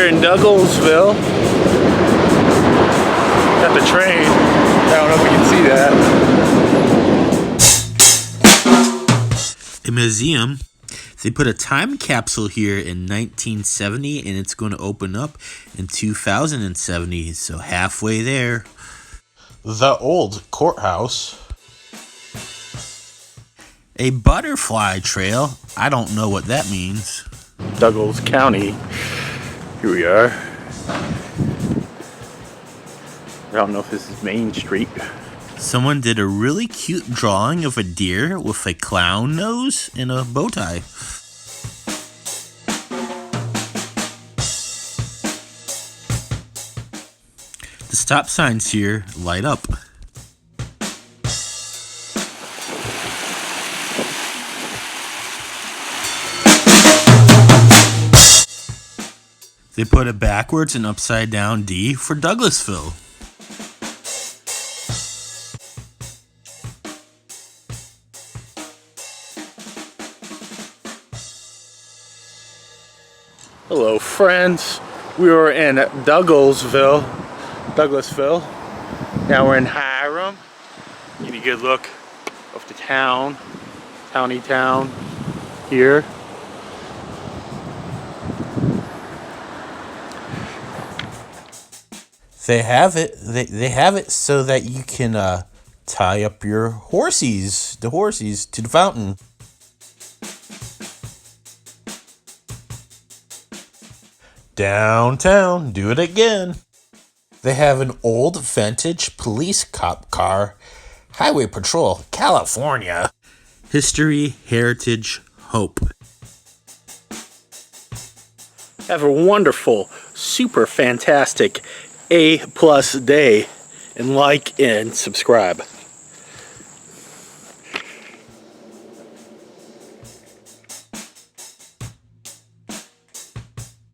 here in Douglasville. Got the train. I don't know if we can see that. A museum. They put a time capsule here in 1970 and it's going to open up in 2070, so halfway there. The old courthouse. A butterfly trail. I don't know what that means. Douglas County. Here we are. I don't know if this is Main Street. Someone did a really cute drawing of a deer with a clown nose and a bow tie. The stop signs here light up. They put a backwards and upside down D for Douglasville. Hello friends, we were in Douglasville. Now we're in Hiram. Get a good look of the town, towny town here. They have it. They have it so that you can tie up your horsies to the fountain. Downtown, do it again. They have an old vintage police cop car. Highway Patrol, California. History, heritage, hope. Have a wonderful, super fantastic A+ day, and like and subscribe.